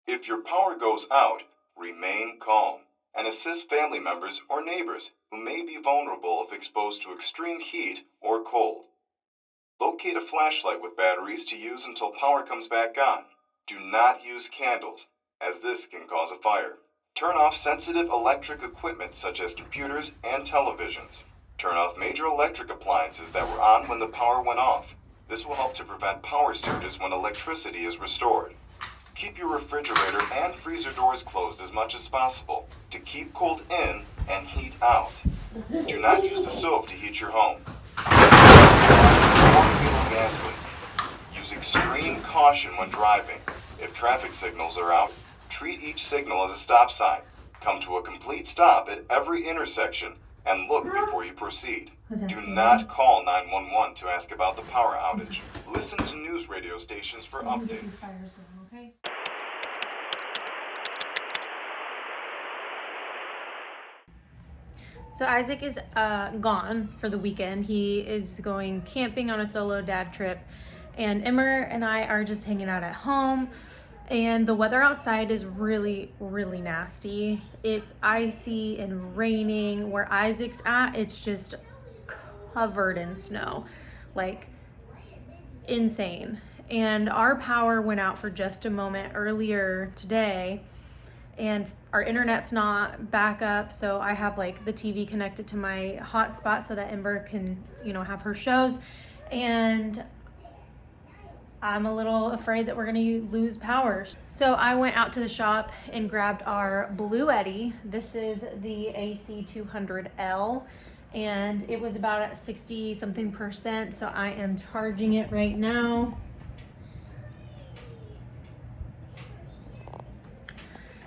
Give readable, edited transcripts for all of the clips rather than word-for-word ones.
If your power goes out, remain calm and assist family members or neighbors who may be vulnerable if exposed to extreme heat or cold. Locate a flashlight with batteries to use until power comes back on. Do not use candles, as this can cause a fire. Turn off sensitive electric equipment such as computers and televisions. Turn off major electric appliances that were on when the power went off. This will help to prevent power surges when electricity is restored. Keep your refrigerator and freezer doors closed as much as possible to keep cold in and heat out. Do not use the stove to heat your home. Gas leak. Use extreme caution when driving. If traffic signals are out, treat each signal as a stop sign. Come to a complete stop at every intersection and look before you proceed. Do not call 911 to ask about the power outage. Listen to news radio stations for updates. So Isaac is gone for the weekend. He is going camping on a solo dad trip, and Emmer and I are just hanging out at home. And the weather outside is really, really nasty. It's icy and raining. Where Isaac's at, it's just covered in snow, like insane. And our power went out for just a moment earlier today, and our internet's not back up, so I have like the TV connected to my hotspot so that Ember can, have her shows. And I'm a little afraid that we're gonna lose power. So I went out to the shop and grabbed our Bluetti. This is the AC200L, and it was about at 60 something percent, so I am charging it right now.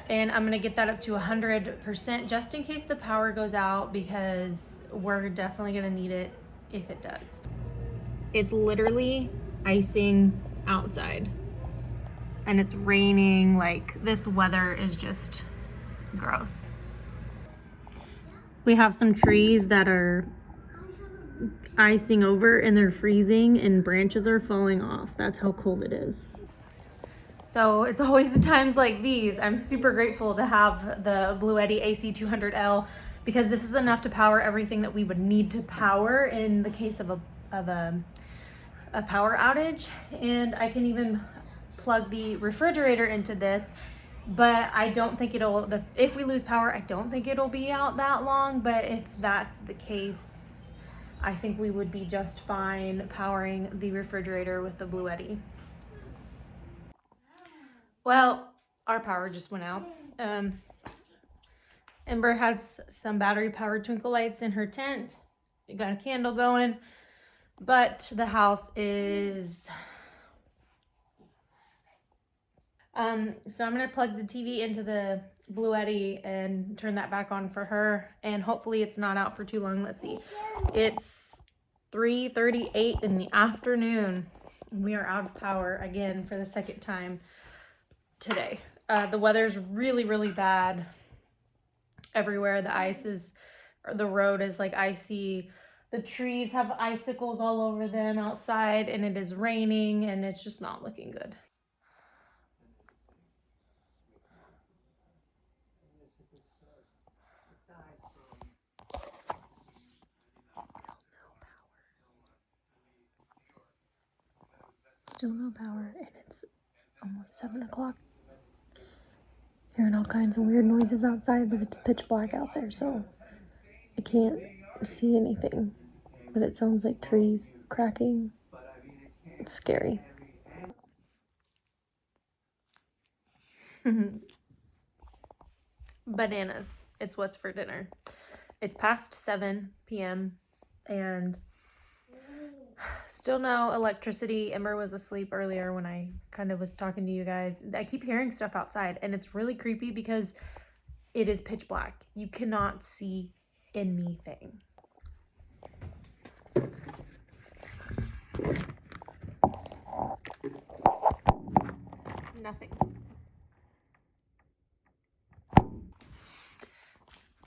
And I'm gonna get that up to 100% just in case the power goes out, because we're definitely gonna need it if it does. It's literally icing outside and it's raining. Like, this weather is just gross. We have some trees that are icing over and they're freezing and branches are falling off. That's how cold it is. So it's always the times like these. I'm super grateful to have the Bluetti AC200L, because this is enough to power everything that we would need to power in the case of a power outage. And I can even plug the refrigerator into this, but I don't think if we lose power, I don't think it'll be out that long. But if that's the case, I think we would be just fine powering the refrigerator with the Bluetti. Well, our power just went out. Ember has some battery-powered twinkle lights in her tent. We got a candle going, but the house is... So I'm gonna plug the TV into the Bluetti and turn that back on for her, and hopefully it's not out for too long. Let's see. It's 3:38 in the afternoon, and we are out of power again for the second time today. The weather's really, really bad everywhere. The road is like icy. The trees have icicles all over them outside, and it is raining, and it's just not looking good. Still no power, and it's almost 7 o'clock. Hearing all kinds of weird noises outside, but it's pitch black out there, so I can't see anything. But it sounds like trees cracking. It's scary. Bananas. It's what's for dinner. It's past 7 p.m. and still no electricity. Ember was asleep earlier when I kind of was talking to you guys. I keep hearing stuff outside, and it's really creepy because it is pitch black. You cannot see anything. Nothing.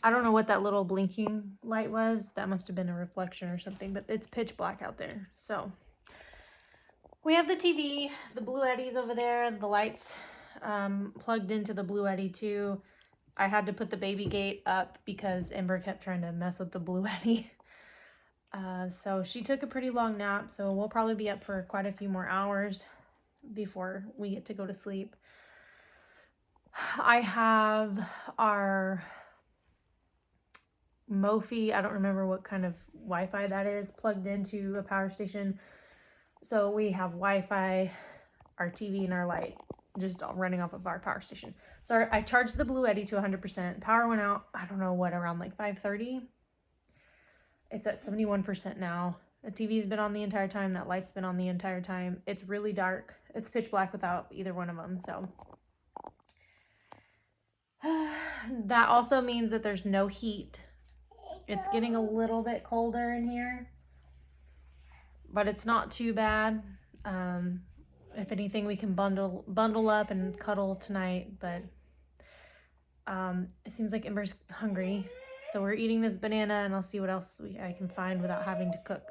I don't know what that little blinking light was. That must have been a reflection or something, but it's pitch black out there. So We have the TV, the Blue Eddies over there, the lights plugged into the Blue Eddy too. I had to put the baby gate up because Ember kept trying to mess with the Blue Eddy. So she took a pretty long nap, so we'll probably be up for quite a few more hours before we get to go to sleep. I have our Mophie, I don't remember what kind of Wi-Fi that is, plugged into a power station. So we have Wi-Fi, our TV, and our light just all running off of our power station. So I charged the Blue Eddy to 100%. Power went out, I don't know what, around like 5:30. It's at 71% now. The TV's been on the entire time. That light's been on the entire time. It's really dark. It's pitch black without either one of them. So that also means that there's no heat. It's getting a little bit colder in here, but it's not too bad. If anything, we can bundle up and cuddle tonight, but it seems like Ember's hungry. So we're eating this banana, and I'll see what else I can find without having to cook.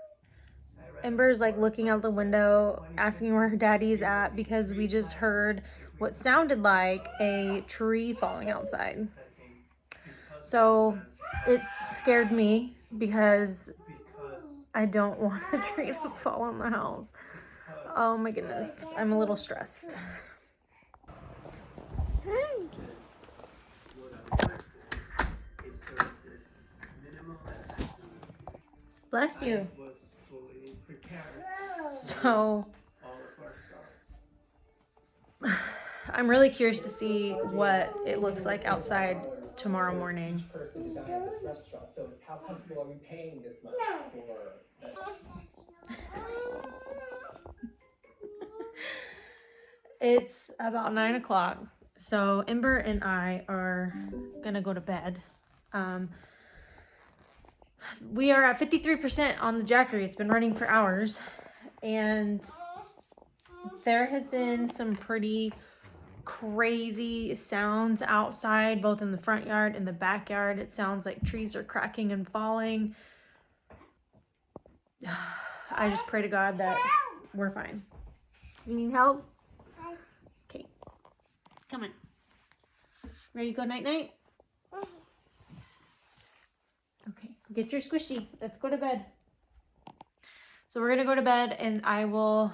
Ember's like looking out the window, asking where her daddy's at, because we just heard what sounded like a tree falling outside. So it scared me because I don't want a tree to fall on the house. Oh my goodness, I'm a little stressed. Bless you. So I'm really curious to see what it looks like outside tomorrow morning. So how comfortable are we paying this much for? It's about 9 o'clock. So Ember and I are gonna go to bed. We are at 53% on the Jackery. It's been running for hours, and there has been some pretty crazy sounds outside, both in the front yard and the backyard. It sounds like trees are cracking and falling. I just pray to God that we're fine. You need help? Okay. Come on. Ready to go night-night? Okay. Get your squishy. Let's go to bed. So we're going to go to bed, and I will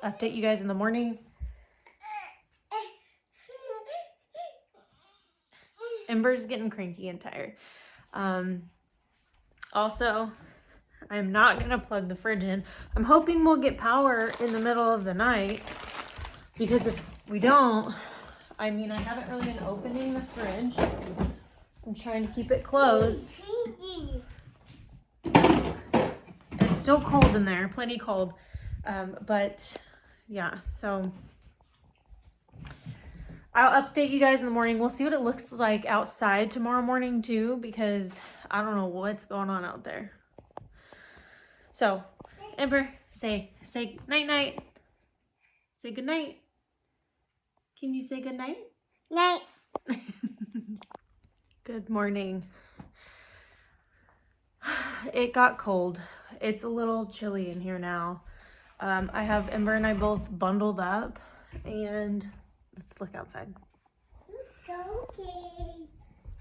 update you guys in the morning. Ember's getting cranky and tired. Also, I'm not going to plug the fridge in. I'm hoping we'll get power in the middle of the night, because if we don't, I mean, I haven't really been opening the fridge. I'm trying to keep it closed. It's still cold in there, plenty cold. But yeah, so I'll update you guys in the morning. We'll see what it looks like outside tomorrow morning too, because I don't know what's going on out there. So, Ember, say night-night. Say goodnight. Can you say goodnight? Night. Good morning. It got cold. It's a little chilly in here now. I have Ember and I both bundled up, and let's look outside. Okay.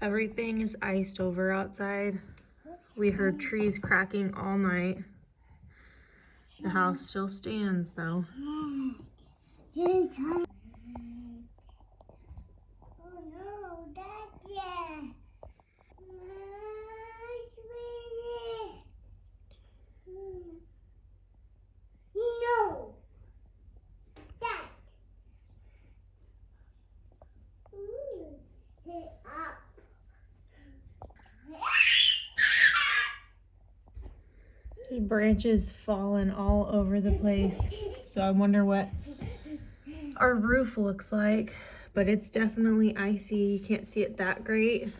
Everything is iced over outside. We heard trees cracking all night. The house still stands though. There's branches falling all over the place. So I wonder what our roof looks like, but it's definitely icy. You can't see it that great,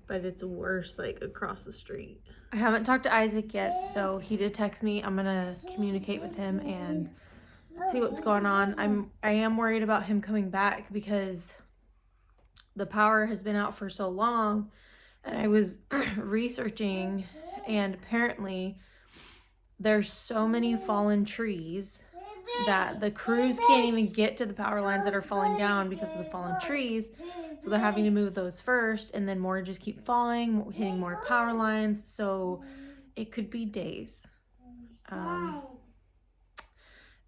but it's worse like across the street. I haven't talked to Isaac yet, so he did text me. I'm gonna communicate with him and see what's going on. I am worried about him coming back because the power has been out for so long, and I was researching, and apparently there's so many fallen trees that the crews can't even get to the power lines that are falling down because of the fallen trees. So they're having to move those first, and then more just keep falling, hitting more power lines. So it could be days.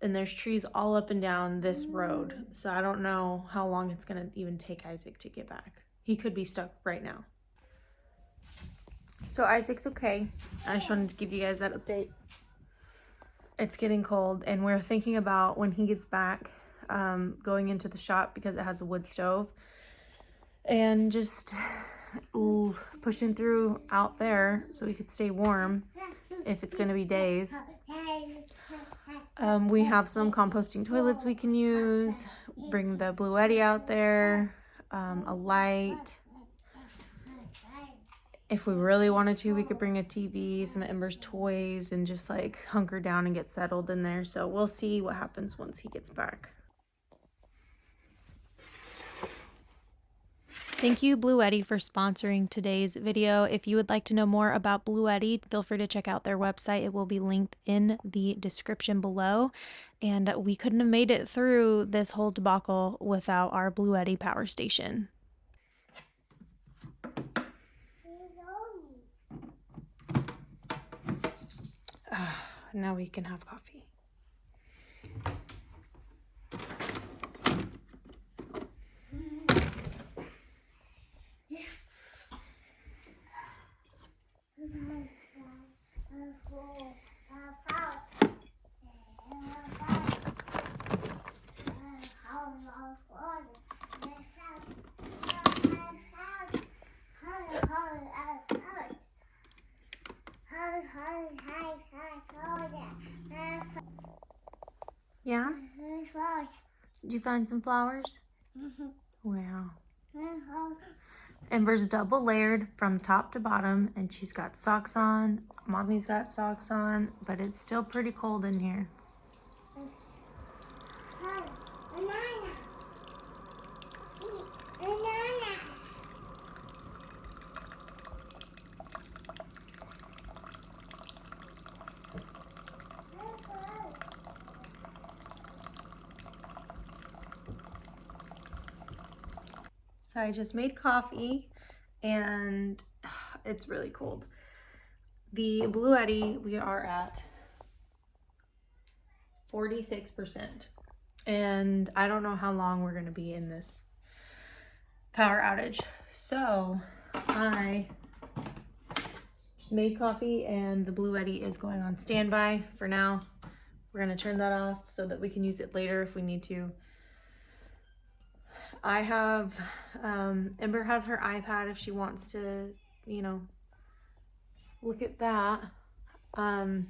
And there's trees all up and down this road. So I don't know how long it's going to even take Isaac to get back. He could be stuck right now. So Isaac's okay. I just wanted to give you guys that update. It's getting cold, and we're thinking about when he gets back, going into the shop because it has a wood stove, and just pushing through out there so we could stay warm if it's going to be days. We have some composting toilets we can use, bring the Bluetti out there, a light. If we really wanted to, we could bring a TV, some of Ember's toys, and just like hunker down and get settled in there. So we'll see what happens once he gets back. Thank you, Bluetti, for sponsoring today's video. If you would like to know more about Bluetti, feel free to check out their website. It will be linked in the description below. And we couldn't have made it through this whole debacle without our Bluetti power station. Now we can have coffee. Yeah? Did you find some flowers? Wow. Ember's double layered from top to bottom, and she's got socks on. Mommy's got socks on, but it's still pretty cold in here. So I just made coffee, and it's really cold. The Bluetti, we are at 46%. And I don't know how long we're going to be in this power outage. So I just made coffee, and the Bluetti is going on standby for now. We're going to turn that off so that we can use it later if we need to. I have, Ember has her iPad if she wants to, you know, look at that. I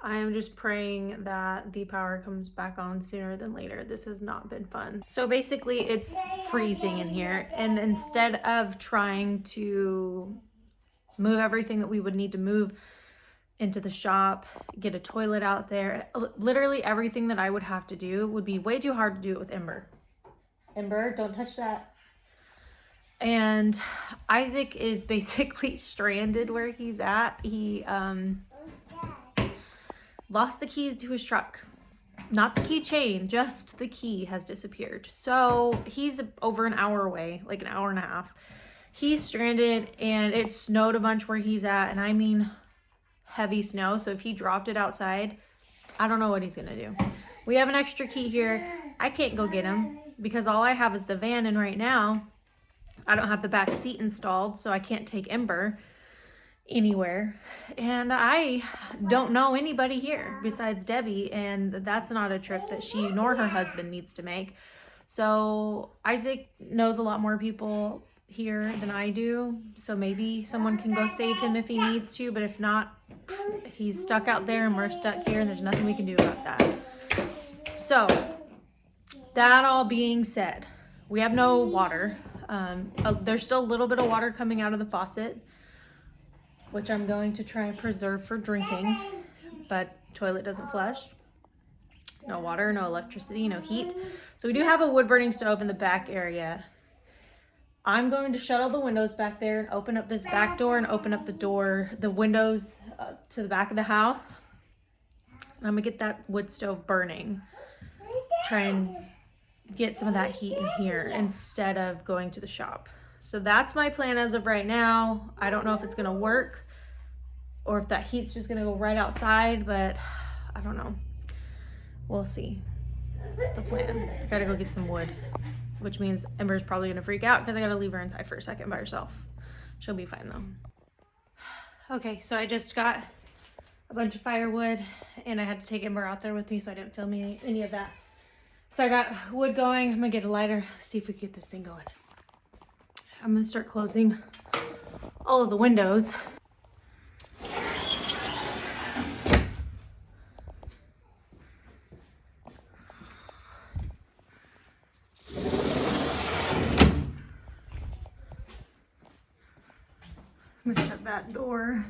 am just praying that the power comes back on sooner than later. This has not been fun. So basically it's freezing in here, and instead of trying to move everything that we would need to move into the shop, get a toilet out there, literally everything that I would have to do would be way too hard to do it with Ember. Ember, don't touch that. And Isaac is basically stranded where he's at. He lost the keys to his truck. Not the keychain, just the key has disappeared. So he's over an hour away, like an hour and a half. He's stranded, and it snowed a bunch where he's at, and I mean heavy snow. So if he dropped it outside, I don't know what he's gonna do. We have an extra key here. I can't go get him because all I have is the van, and right now I don't have the back seat installed, so I can't take Ember anywhere. And I don't know anybody here besides Debbie, and that's not a trip that she nor her husband needs to make. So Isaac knows a lot more people here than I do, so maybe someone can go save him if he needs to, but if not, he's stuck out there and we're stuck here, and there's nothing we can do about that. So that all being said, we have no water. There's still a little bit of water coming out of the faucet, which I'm going to try and preserve for drinking, but toilet doesn't flush. No water, no electricity, no heat. So we do have a wood burning stove in the back area. I'm going to shut all the windows back there and open up this back door and open up the windows to the back of the house. I'm gonna get that wood stove burning. Try and get some of that heat in here instead of going to the shop. So that's my plan as of right now. I don't know if it's gonna work or if that heat's just gonna go right outside, but I don't know. We'll see. That's the plan. I gotta go get some wood, which means Ember's probably gonna freak out because I gotta leave her inside for a second by herself. She'll be fine though. Okay, so I just got a bunch of firewood and I had to take Ember out there with me so I didn't film any of that. So I got wood going. I'm gonna get a lighter, see if we can get this thing going. I'm gonna start closing all of the windows. I'm gonna shut that door.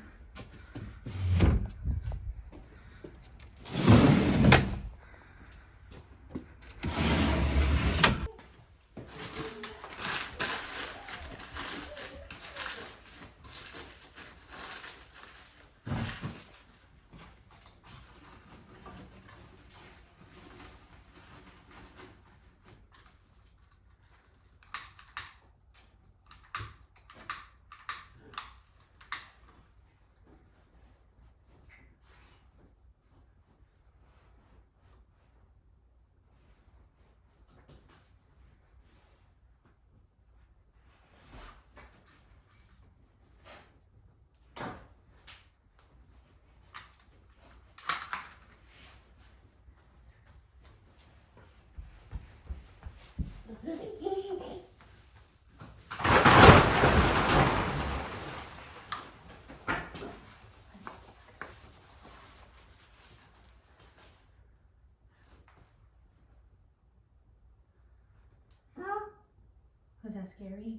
Was that scary?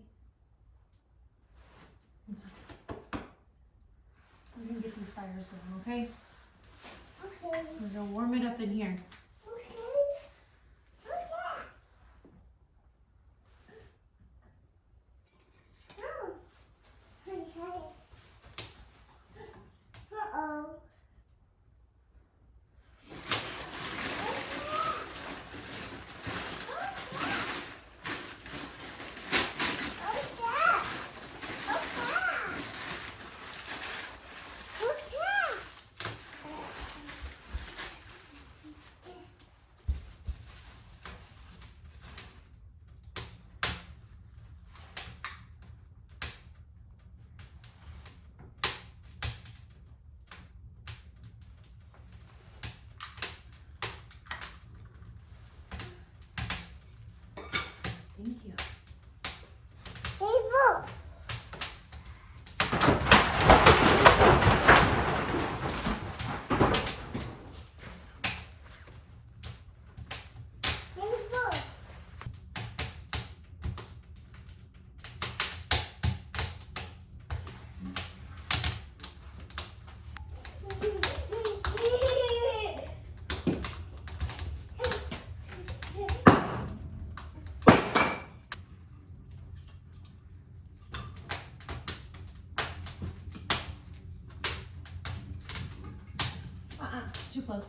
We're gonna get these fires going, okay? Okay. We're gonna warm it up in here. Thank you. Too close.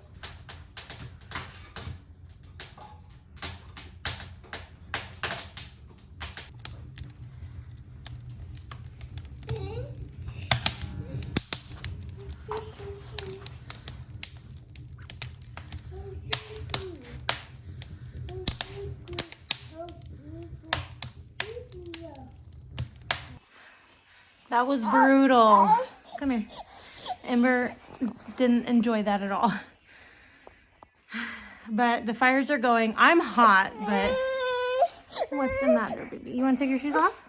That was brutal. Come here. Ember didn't enjoy that at all. But the fires are going. I'm hot, but what's the matter, baby? You want to take your shoes off?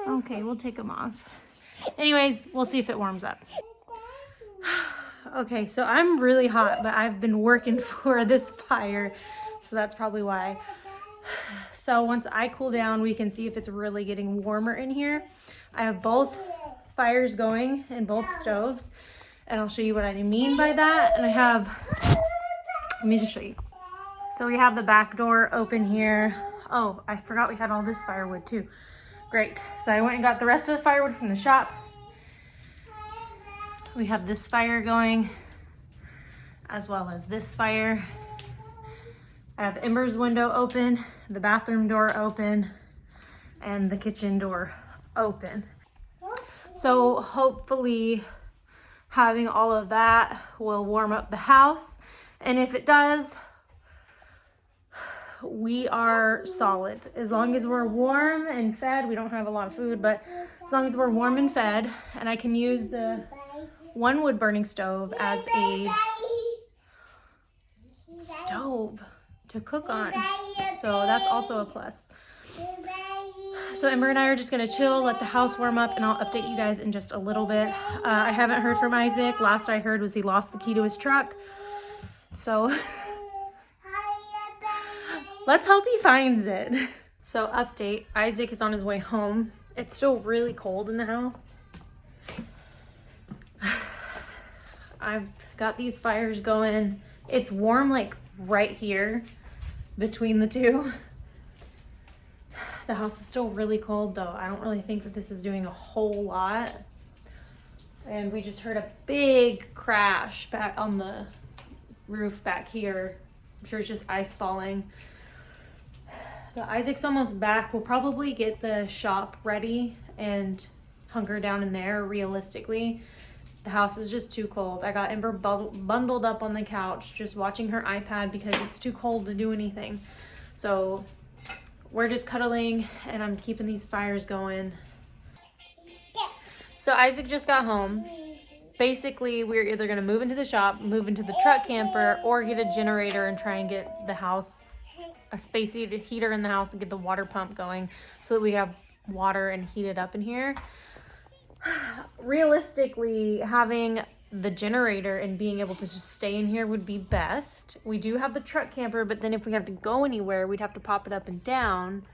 Okay, we'll take them off. Anyways, we'll see if it warms up. Okay, so I'm really hot, but I've been working for this fire, so that's probably why. So once I cool down, we can see if it's really getting warmer in here. I have both fires going in both stoves, and I'll show you what I mean by that. And I have, let me just show you. So we have the back door open here. Oh, I forgot we had all this firewood too. Great. So I went and got the rest of the firewood from the shop. We have this fire going, as well as this fire. I have Ember's window open, the bathroom door open, and the kitchen door open. So hopefully having all of that will warm up the house. And if it does, we are solid. As long as we're warm and fed, we don't have a lot of food, but as long as we're warm and fed, and I can use the one wood burning stove as a stove to cook on. So that's also a plus. So Ember and I are just gonna chill, let the house warm up, and I'll update you guys in just a little bit. I haven't heard from Isaac. Last I heard was he lost the key to his truck. So let's hope he finds it. So update, Isaac is on his way home. It's still really cold in the house. I've got these fires going. It's warm like right here between the two. The house is still really cold though. I don't really think that this is doing a whole lot. And we just heard a big crash back on the roof back here. I'm sure it's just ice falling. But Isaac's almost back. We'll probably get the shop ready and hunker down in there realistically. The house is just too cold. I got Ember bundled up on the couch just watching her iPad because it's too cold to do anything. So we're just cuddling and I'm keeping these fires going. So Isaac just got home. Basically, we're either gonna move into the shop, move into the truck camper, or get a generator and try and get the house, a space heater in the house and get the water pump going so that we have water and heat it up in here. Realistically, having the generator and being able to just stay in here would be best. We do have the truck camper, but then if we have to go anywhere, we'd have to pop it up and down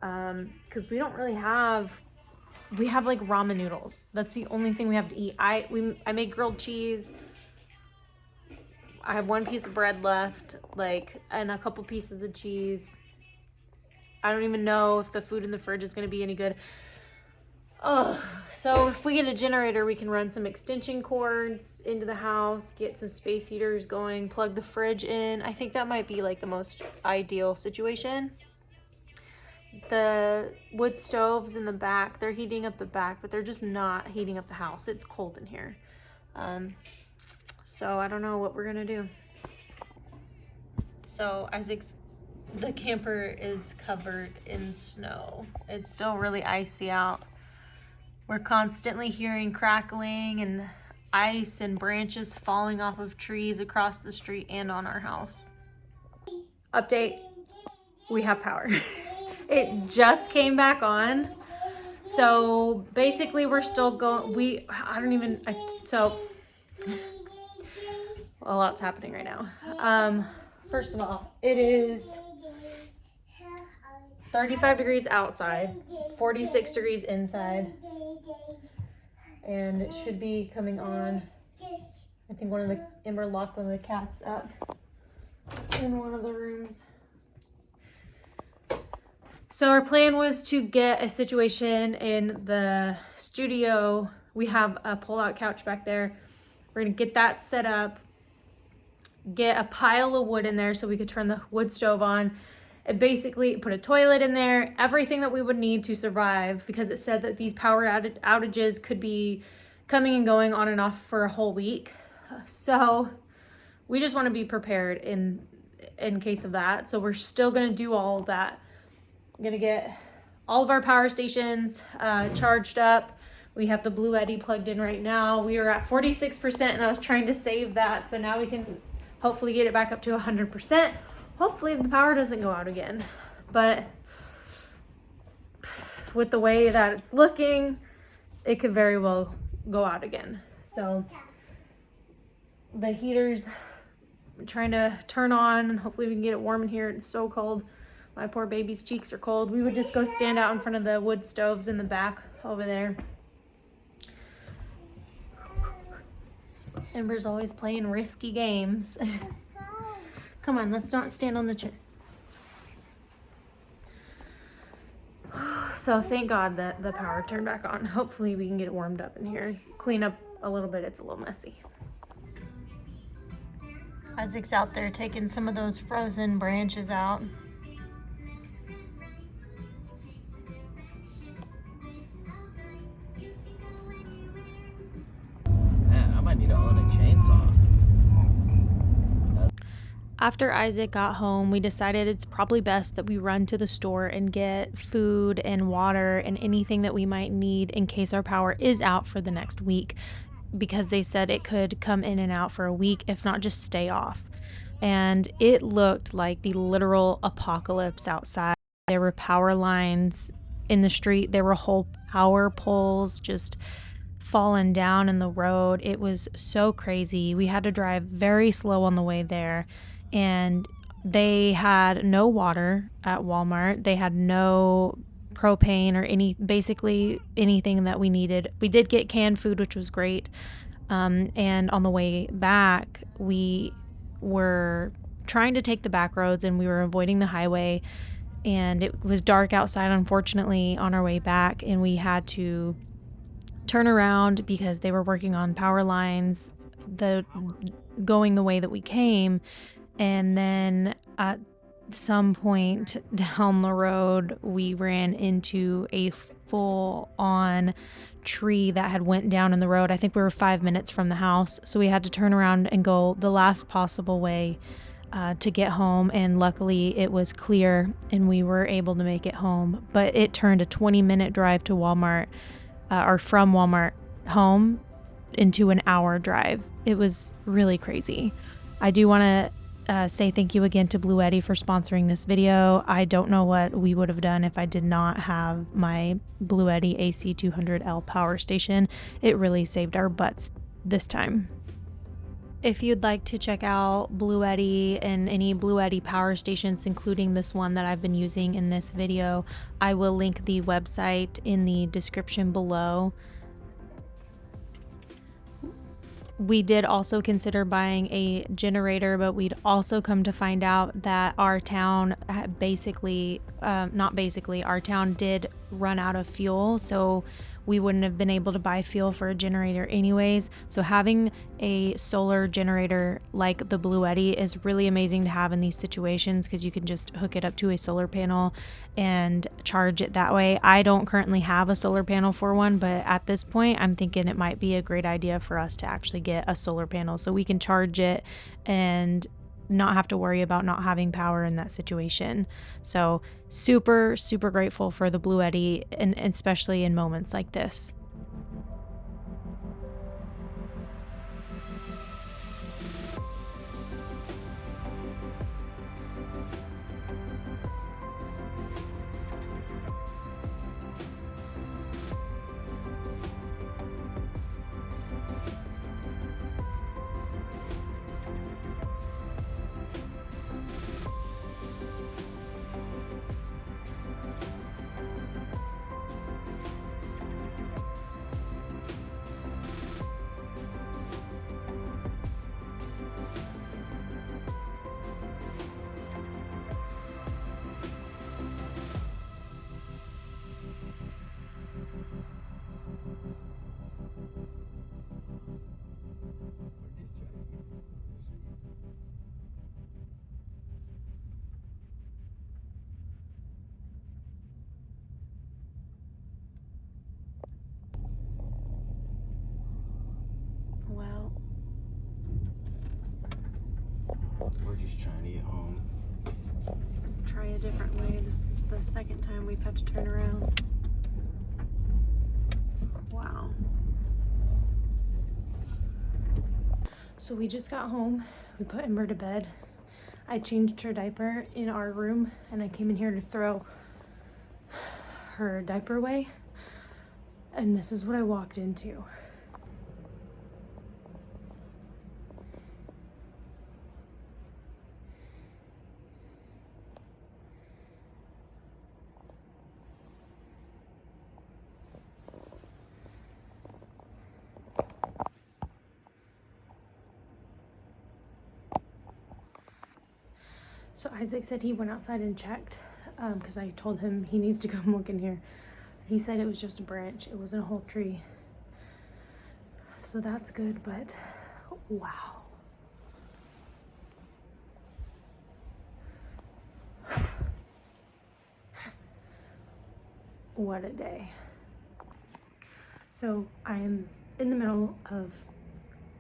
because we don't really have, we have like ramen noodles. That's the only thing we have to eat. I made grilled cheese. I have one piece of bread left, like, and a couple pieces of cheese. I don't even know if the food in the fridge is going to be any good. Oh, so if we get a generator, we can run some extension cords into the house, get some space heaters going, plug the fridge in. I think that might be like the most ideal situation. The wood stoves in the back, they're heating up the back, but they're just not heating up the house. It's cold in here. So I don't know what we're gonna do. So the camper is covered in snow. It's still really icy out. We're constantly hearing crackling and ice and branches falling off of trees across the street and on our house. Update, we have power. It just came back on. So basically we're still going, so a lot's happening right now. First of all, it is 35 degrees outside, 46 degrees inside. And it should be coming on. I think Ember locked one of the cats up in one of the rooms. So our plan was to get a situation in the studio. We have a pull-out couch back there. We're gonna get that set up, get a pile of wood in there so we could turn the wood stove on, and basically put a toilet in there, everything that we would need to survive, because it said that these power outages could be coming and going on and off for a whole week. So we just want to be prepared in case of that. So we're still going to do all of that. I'm going to get all of our power stations charged up. We have the Blue Eddy plugged in right now. We are at 46% and I was trying to save that. So now we can hopefully get it back up to 100%. Hopefully the power doesn't go out again, but with the way that it's looking, it could very well go out again. So the heater's trying to turn on and hopefully we can get it warm in here. It's so cold. My poor baby's cheeks are cold. We would just go stand out in front of the wood stoves in the back over there. Ember's always playing risky games. Come on, let's not stand on the chair. So thank God that the power turned back on. Hopefully we can get it warmed up in here. Clean up a little bit, it's a little messy. Isaac's out there taking some of those frozen branches out. Man, I might need to own a chainsaw. After Isaac got home, we decided it's probably best that we run to the store and get food and water and anything that we might need in case our power is out for the next week, because they said it could come in and out for a week, if not just stay off. And it looked like the literal apocalypse outside. There were power lines in the street. There were whole power poles just fallen down in the road. It was so crazy. We had to drive very slow on the way there. And they had no water at Walmart. They had no propane or basically anything that we needed. We did get canned food, which was great. And on the way back, we were trying to take the back roads and we were avoiding the highway. And it was dark outside, unfortunately, on our way back. And we had to turn around because they were working on power lines going the way that we came. And then at some point down the road, we ran into a full-on tree that had went down in the road. I think we were 5 minutes from the house, so we had to turn around and go the last possible way to get home. And luckily it was clear and we were able to make it home. But it turned a 20-minute drive to Walmart, or from Walmart home, into an hour drive. It was really crazy. I do want to say thank you again to Bluetti for sponsoring this video. I don't know what we would have done if I did not have my Bluetti AC200L power station. It really saved our butts this time. If you'd like to check out Bluetti and any Bluetti power stations, including this one that I've been using in this video, I will link the website in the description below. We did also consider buying a generator, but we'd also come to find out that our town our town did run out of fuel, so we wouldn't have been able to buy fuel for a generator anyways. So having a solar generator like the Bluetti is really amazing to have in these situations, because you can just hook it up to a solar panel and charge it that way. I don't currently have a solar panel for one, but at this point I'm thinking it might be a great idea for us to actually get a solar panel so we can charge it and not have to worry about not having power in that situation. So super, super grateful for the Bluetti, and especially in moments like this. Well, We're just trying to get home. try a different way. This is the second time we've had to turn around. Wow. So we just got home. We put Ember to bed. I changed her diaper in our room, and I came in here to throw her diaper away. And this is what I walked into. So Isaac said he went outside and checked because I told him he needs to come look in here. He said it was just a branch. It wasn't a whole tree. So that's good, but wow. What a day. So I am in the middle of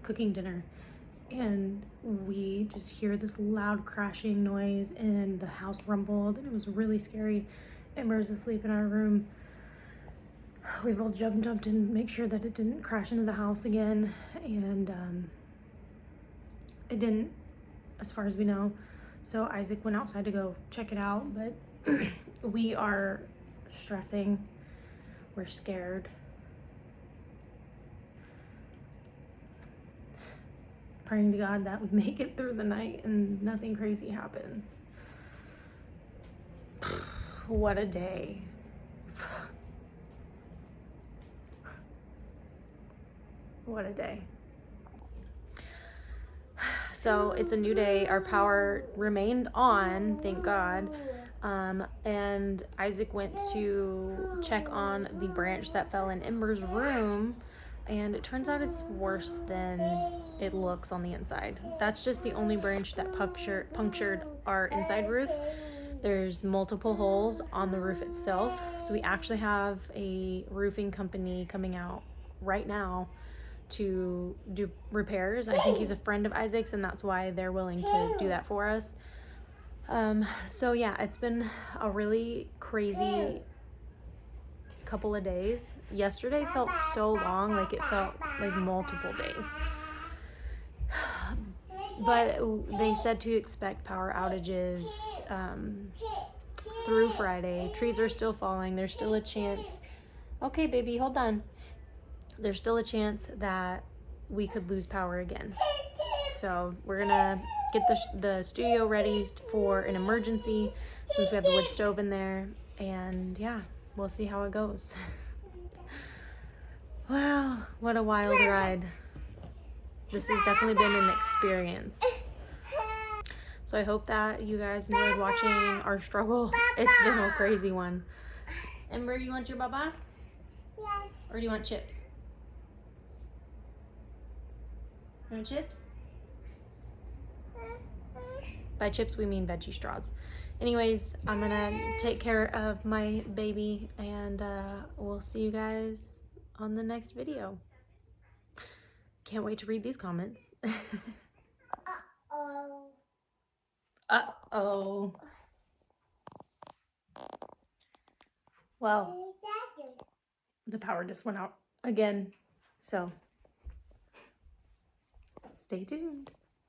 cooking dinner and we just hear this loud crashing noise and the house rumbled and it was really scary. Emmer's asleep in our room. We both jumped and make sure that it didn't crash into the house again, and it didn't, as far as we know. So Isaac went outside to go check it out, but we are stressing. We're scared. Praying to God that we make it through the night and nothing crazy happens. What a day. What a day. So it's a new day. Our power remained on, thank God. And Isaac went to check on the branch that fell in Ember's room, and it turns out it's worse than it looks on the inside. That's just the only branch that punctured our inside roof. There's multiple holes on the roof itself. So we actually have a roofing company coming out right now to do repairs. I think he's a friend of Isaac's and that's why they're willing to do that for us. So yeah, it's been a really crazy couple of days. Yesterday felt so long, like it felt like multiple days. But they said to expect power outages through Friday. Trees are still falling. There's still a chance. Okay, baby, hold on. There's still a chance that we could lose power again. So we're gonna get the studio ready for an emergency since we have the wood stove in there, and yeah, we'll see how it goes. Wow, what a wild ride. This has definitely been an experience. So I hope that you guys enjoyed watching our struggle. It's been a crazy one. Ember, you want your baba? Yes. Or do you want chips? You want chips? By chips, we mean veggie straws. Anyways, I'm gonna take care of my baby and we'll see you guys on the next video. Can't wait to read these comments. Uh-oh. Uh-oh. Well, the power just went out again, so stay tuned.